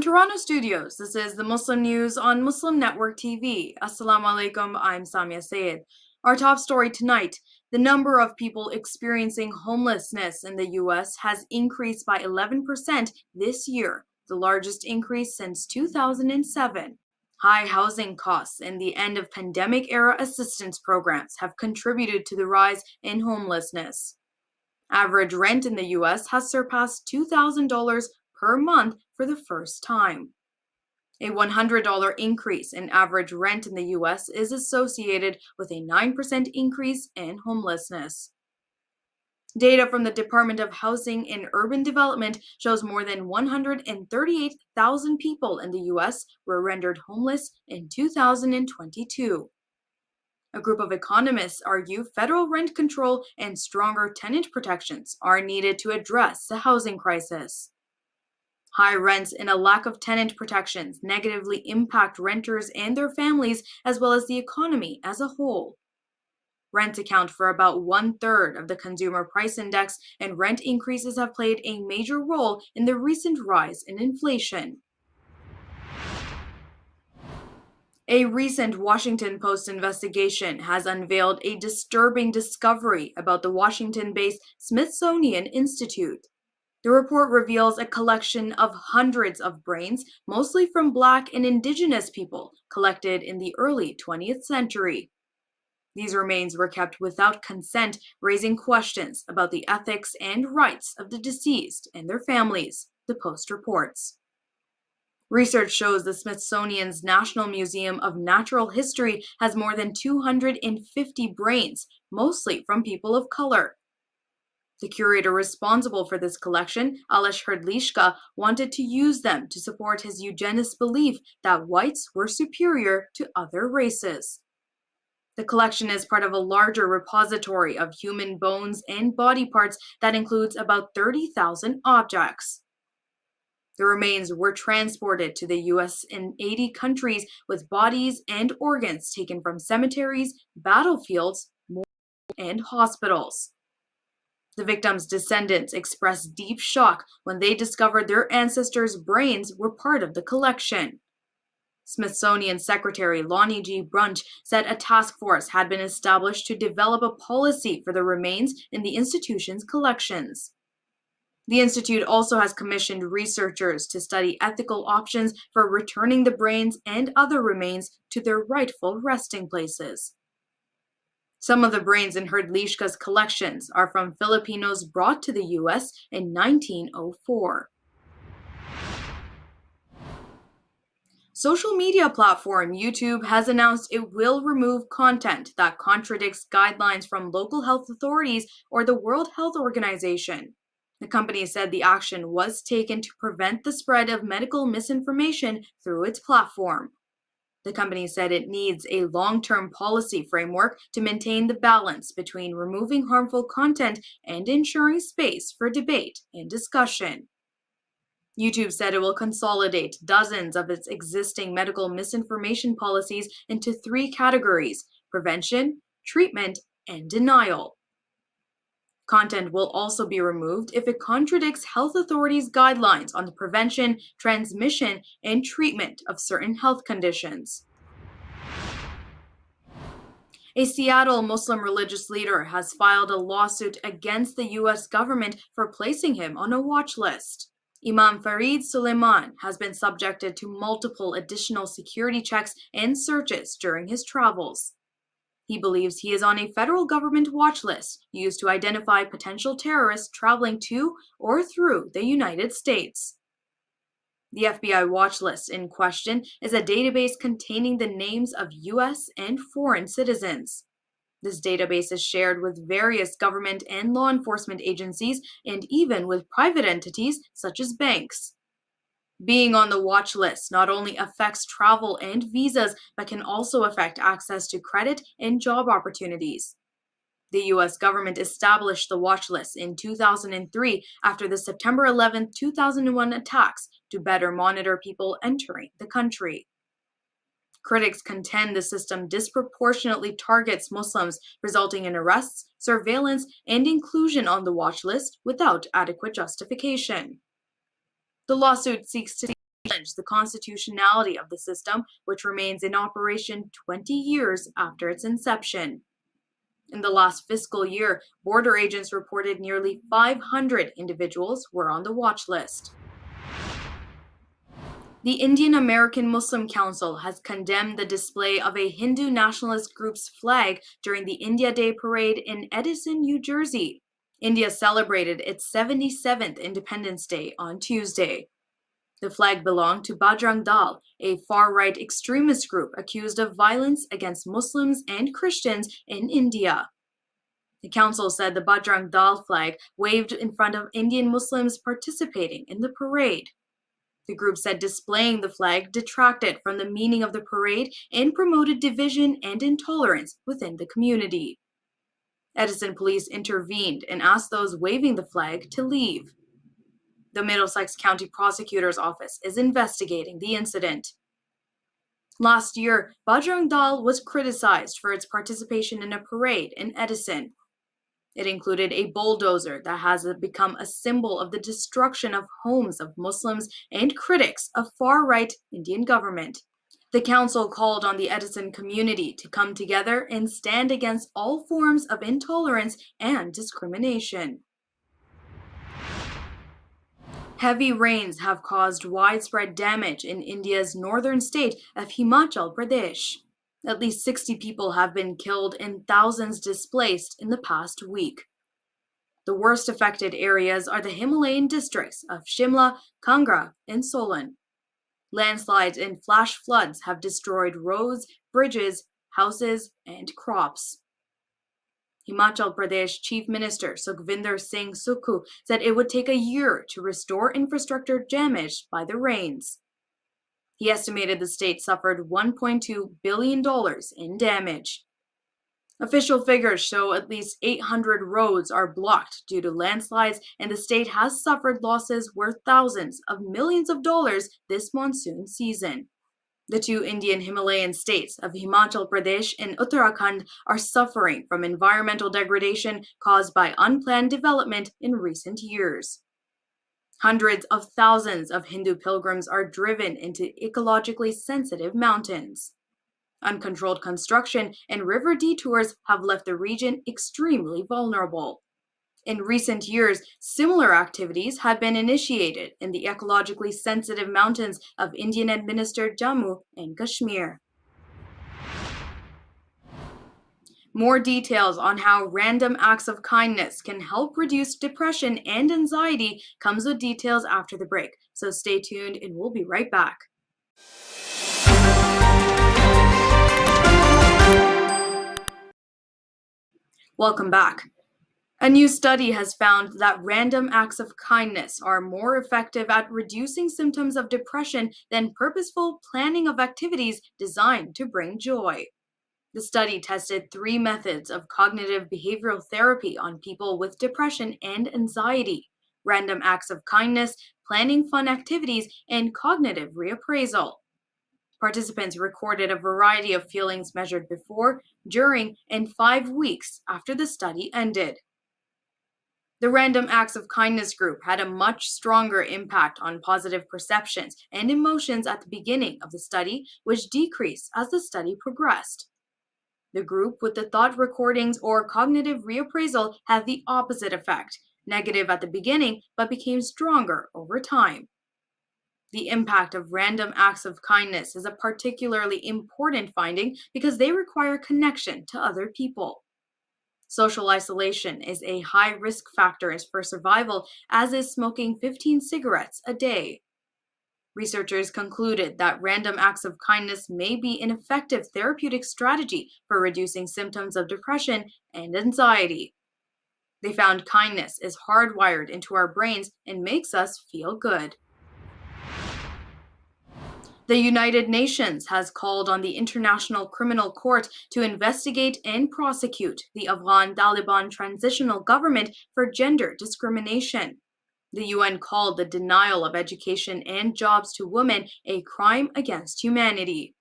From Toronto studios, this is the Muslim News on Muslim Network TV. Assalamu alaikum, I'm Syed. Our top story tonight, the number of people experiencing homelessness in the U.S. has increased by 11% this year, the largest increase since 2007. High housing costs and the end of pandemic-era assistance programs have contributed to the rise in homelessness. Average rent in the U.S. has surpassed $2,000 per month for the first time. A $100 increase in average rent in the U.S. is associated with a 9% increase in homelessness. Data from the Department of Housing and Urban Development shows more than 138,000 people in the U.S. were rendered homeless in 2022. A group of economists argue federal rent control and stronger tenant protections are needed to address the housing crisis. High rents and a lack of tenant protections negatively impact renters and their families, as well as the economy as a whole. Rents account for about 1/3 of the consumer price index, and rent increases have played a major role in the recent rise in inflation. A recent Washington Post investigation has unveiled a disturbing discovery about the Washington-based Smithsonian Institute. The report reveals a collection of hundreds of brains, mostly from Black and Indigenous people, collected in the early 20th century. These remains were kept without consent, raising questions about the ethics and rights of the deceased and their families, the Post reports. Research shows the Smithsonian's National Museum of Natural History has more than 250 brains, mostly from people of color. The curator responsible for this collection, Alesh Hrdlicka, wanted to use them to support his eugenist belief that whites were superior to other races. The collection is part of a larger repository of human bones and body parts that includes about 30,000 objects. The remains were transported to the U.S. in 80 countries, with bodies and organs taken from cemeteries, battlefields, morgues, and hospitals. The victims' descendants expressed deep shock when they discovered their ancestors' brains were part of the collection. Smithsonian Secretary Lonnie G. Brunt said a task force had been established to develop a policy for the remains in the institution's collections. The institute also has commissioned researchers to study ethical options for returning the brains and other remains to their rightful resting places. Some of the brains in Hrdlicka's collections are from Filipinos brought to the U.S. in 1904. Social media platform YouTube has announced it will remove content that contradicts guidelines from local health authorities or the World Health Organization. The company said the action was taken to prevent the spread of medical misinformation through its platform. The company said it needs a long-term policy framework to maintain the balance between removing harmful content and ensuring space for debate and discussion. YouTube said it will consolidate dozens of its existing medical misinformation policies into 3 categories: prevention, treatment, and denial. Content will also be removed if it contradicts health authorities' guidelines on the prevention, transmission, and treatment of certain health conditions. A Seattle Muslim religious leader has filed a lawsuit against the U.S. government for placing him on a watch list. Imam Farid Suleiman has been subjected to multiple additional security checks and searches during his travels. He believes he is on a federal government watch list used to identify potential terrorists traveling to or through the United States. The FBI watch list in question is a database containing the names of U.S. and foreign citizens. This database is shared with various government and law enforcement agencies, and even with private entities such as banks. Being on the watch list not only affects travel and visas, but can also affect access to credit and job opportunities. The U.S. government established the watch list in 2003 after the September 11, 2001 attacks to better monitor people entering the country. Critics contend the system disproportionately targets Muslims, resulting in arrests, surveillance, and inclusion on the watch list without adequate justification. The lawsuit seeks to challenge challenged the constitutionality of the system, which remains in operation 20 years after its inception. In the last fiscal year, border agents reported nearly 500 individuals were on the watch list. The Indian American Muslim Council has condemned the display of a Hindu nationalist group's flag during the India Day parade in Edison, New Jersey. India celebrated its 77th Independence Day on Tuesday. The flag belonged to Bajrang Dal, a far-right extremist group accused of violence against Muslims and Christians in India. The council said the Bajrang Dal flag waved in front of Indian Muslims participating in the parade. The group said displaying the flag detracted from the meaning of the parade and promoted division and intolerance within the community. Edison police intervened and asked those waving the flag to leave. The Middlesex County Prosecutor's Office is investigating the incident. Last year, Bajrang Dal was criticized for its participation in a parade in Edison. It included a bulldozer that has become a symbol of the destruction of homes of Muslims and critics of far-right Indian government. The council called on the Edison community to come together and stand against all forms of intolerance and discrimination. Heavy rains have caused widespread damage in India's northern state of Himachal Pradesh. At least 60 people have been killed and thousands displaced in the past week. The worst affected areas are the Himalayan districts of Shimla, Kangra, and Solan. Landslides and flash floods have destroyed roads, bridges, houses, and crops. Himachal Pradesh Chief Minister Sukhvinder Singh Sukhu said it would take a year to restore infrastructure damaged by the rains. He estimated the state suffered $1.2 billion in damage. Official figures show at least 800 roads are blocked due to landslides, and the state has suffered losses worth thousands of millions of dollars this monsoon season. The two Indian Himalayan states of Himachal Pradesh and Uttarakhand are suffering from environmental degradation caused by unplanned development in recent years. Hundreds of thousands of Hindu pilgrims are driven into ecologically sensitive mountains. Uncontrolled construction and river detours have left the region extremely vulnerable. In recent years, similar activities have been initiated in the ecologically sensitive mountains of Indian-administered Jammu and Kashmir. More details on how random acts of kindness can help reduce depression and anxiety comes with details after the break, so stay tuned and we'll be right back. Welcome back. A new study has found that random acts of kindness are more effective at reducing symptoms of depression than purposeful planning of activities designed to bring joy. The study tested 3 methods of cognitive behavioral therapy on people with depression and anxiety: random acts of kindness, planning fun activities, and cognitive reappraisal. Participants recorded a variety of feelings measured before, during, and 5 weeks after the study ended. The Random Acts of Kindness group had a much stronger impact on positive perceptions and emotions at the beginning of the study, which decreased as the study progressed. The group with the thought recordings or cognitive reappraisal had the opposite effect, negative at the beginning but became stronger over time. The impact of random acts of kindness is a particularly important finding because they require connection to other people. Social isolation is a high risk factor for survival, as is smoking 15 cigarettes a day. Researchers concluded that random acts of kindness may be an effective therapeutic strategy for reducing symptoms of depression and anxiety. They found kindness is hardwired into our brains and makes us feel good. The United Nations has called on the International Criminal Court to investigate and prosecute the Afghan Taliban transitional government for gender discrimination. The UN called the denial of education and jobs to women a crime against humanity.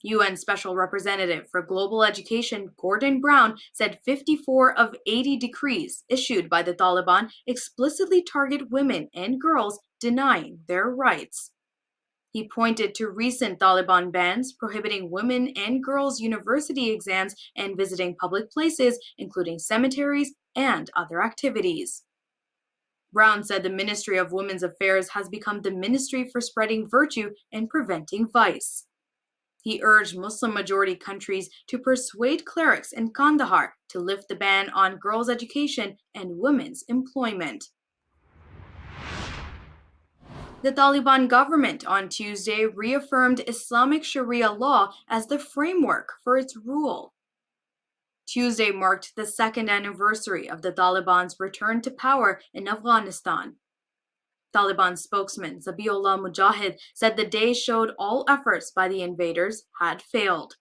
UN Special Representative for Global Education Gordon Brown said 54 of 80 decrees issued by the Taliban explicitly target women and girls, denying their rights. He pointed to recent Taliban bans prohibiting women and girls' university exams and visiting public places, including cemeteries and other activities. Brown said the Ministry of Women's Affairs has become the ministry for spreading virtue and preventing vice. He urged Muslim-majority countries to persuade clerics in Kandahar to lift the ban on girls' education and women's employment. The Taliban government on Tuesday reaffirmed Islamic Sharia law as the framework for its rule. Tuesday marked the second anniversary of the Taliban's return to power in Afghanistan. Taliban spokesman Zabiullah Mujahid said the day showed all efforts by the invaders had failed.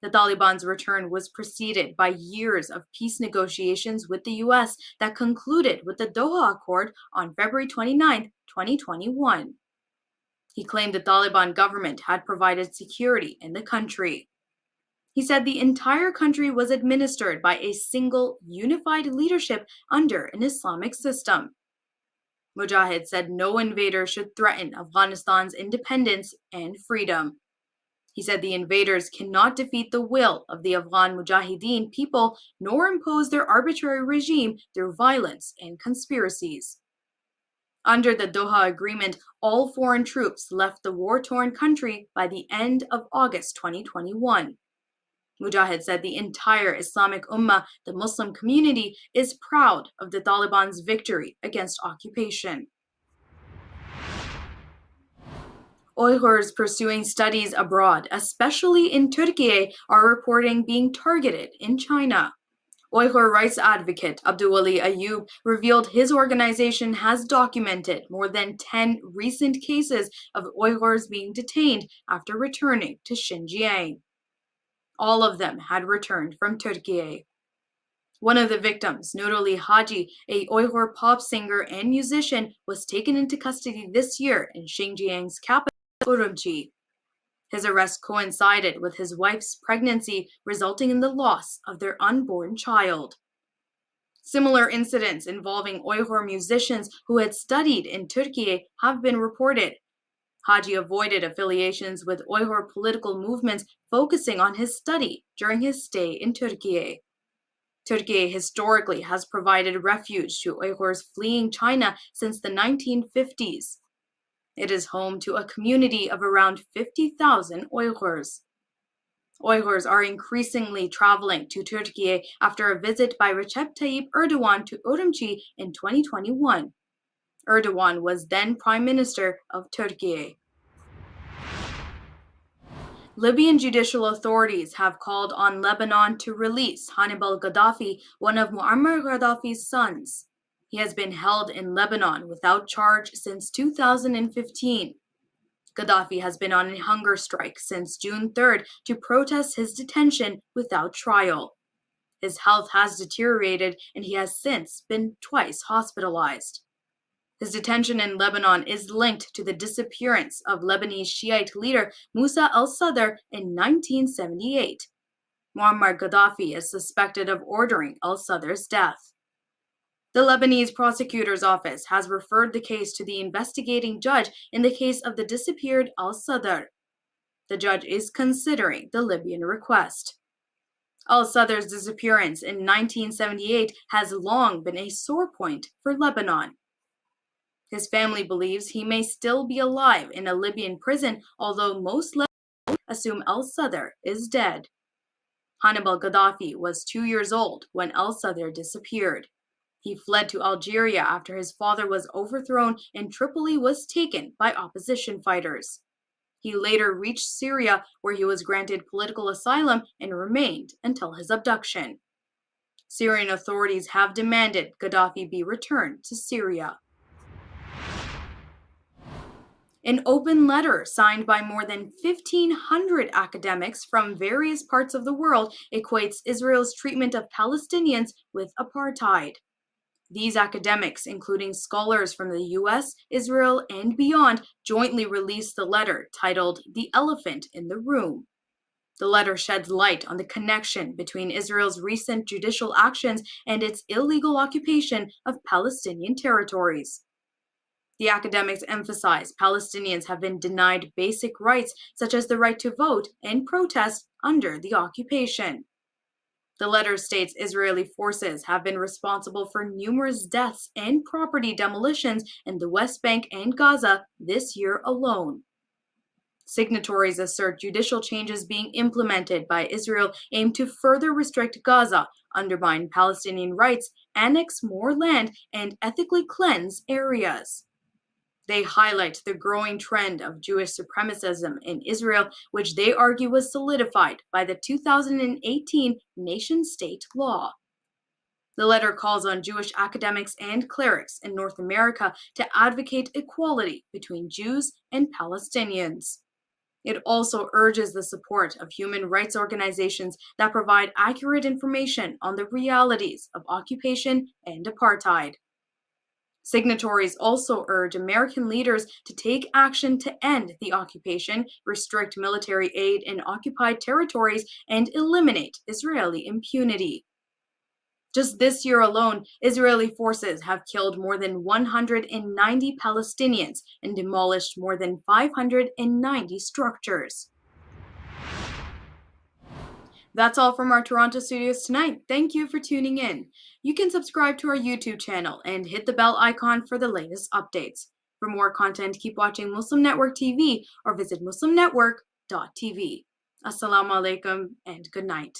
The Taliban's return was preceded by years of peace negotiations with the U.S. that concluded with the Doha Accord on February 29, 2021. He claimed the Taliban government had provided security in the country. He said the entire country was administered by a single, unified leadership under an Islamic system. Mujahid said no invader should threaten Afghanistan's independence and freedom. He said the invaders cannot defeat the will of the Afghan Mujahideen people nor impose their arbitrary regime through violence and conspiracies. Under the Doha Agreement, all foreign troops left the war-torn country by the end of August 2021. Mujahid said the entire Islamic Ummah, the Muslim community, is proud of the Taliban's victory against occupation. Uyghurs pursuing studies abroad, especially in Turkey, are reporting being targeted in China. Uyghur rights advocate Abdulwali Ayub revealed his organization has documented more than 10 recent cases of Uyghurs being detained after returning to Xinjiang. All of them had returned from Turkey. One of the victims, Nuruli Haji, a Uyghur pop singer and musician, was taken into custody this year in Xinjiang's capital, Urumqi. His arrest coincided with his wife's pregnancy, resulting in the loss of their unborn child. Similar incidents involving Uyghur musicians who had studied in Turkey have been reported. Haji avoided affiliations with Uyghur political movements, focusing on his study during his stay in Turkey. Turkey historically has provided refuge to Uyghurs fleeing China since the 1950s. It is home to a community of around 50,000 Uyghurs. Uyghurs are increasingly traveling to Turkey after a visit by Recep Tayyip Erdogan to Urumqi in 2021. Erdogan was then Prime Minister of Turkey. Libyan judicial authorities have called on Lebanon to release Hannibal Gaddafi, one of Muammar Gaddafi's sons. He has been held in Lebanon without charge since 2015. Gaddafi has been on a hunger strike since June 3rd to protest his detention without trial. His health has deteriorated and he has since been twice hospitalized. His detention in Lebanon is linked to the disappearance of Lebanese Shiite leader Musa al-Sadr in 1978. Muammar Gaddafi is suspected of ordering al-Sadr's death. The Lebanese prosecutor's office has referred the case to the investigating judge in the case of the disappeared al-Sadr. The judge is considering the Libyan request. Al-Sadr's disappearance in 1978 has long been a sore point for Lebanon. His family believes he may still be alive in a Libyan prison, although most Lebanese assume al-Sadr is dead. Hannibal Gaddafi was 2 years old when al-Sadr disappeared. He fled to Algeria after his father was overthrown and Tripoli was taken by opposition fighters. He later reached Syria, where he was granted political asylum and remained until his abduction. Syrian authorities have demanded Gaddafi be returned to Syria. An open letter signed by more than 1,500 academics from various parts of the world equates Israel's treatment of Palestinians with apartheid. These academics, including scholars from the US, Israel, and beyond, jointly released the letter titled "The Elephant in the Room." The letter sheds light on the connection between Israel's recent judicial actions and its illegal occupation of Palestinian territories. The academics emphasize Palestinians have been denied basic rights such as the right to vote and protest under the occupation. The letter states Israeli forces have been responsible for numerous deaths and property demolitions in the West Bank and Gaza this year alone. Signatories assert judicial changes being implemented by Israel aim to further restrict Gaza, undermine Palestinian rights, annex more land, and ethically cleanse areas. They highlight the growing trend of Jewish supremacism in Israel, which they argue was solidified by the 2018 nation state law. The letter calls on Jewish academics and clerics in North America to advocate equality between Jews and Palestinians. It also urges the support of human rights organizations that provide accurate information on the realities of occupation and apartheid. Signatories also urge American leaders to take action to end the occupation, restrict military aid in occupied territories, and eliminate Israeli impunity. Just this year alone, Israeli forces have killed more than 190 Palestinians and demolished more than 590 structures. That's all from our Toronto studios tonight. Thank you for tuning in. You can subscribe to our YouTube channel and hit the bell icon for the latest updates. For more content, keep watching Muslim Network TV or visit muslimnetwork.tv. Assalamu alaikum and good night.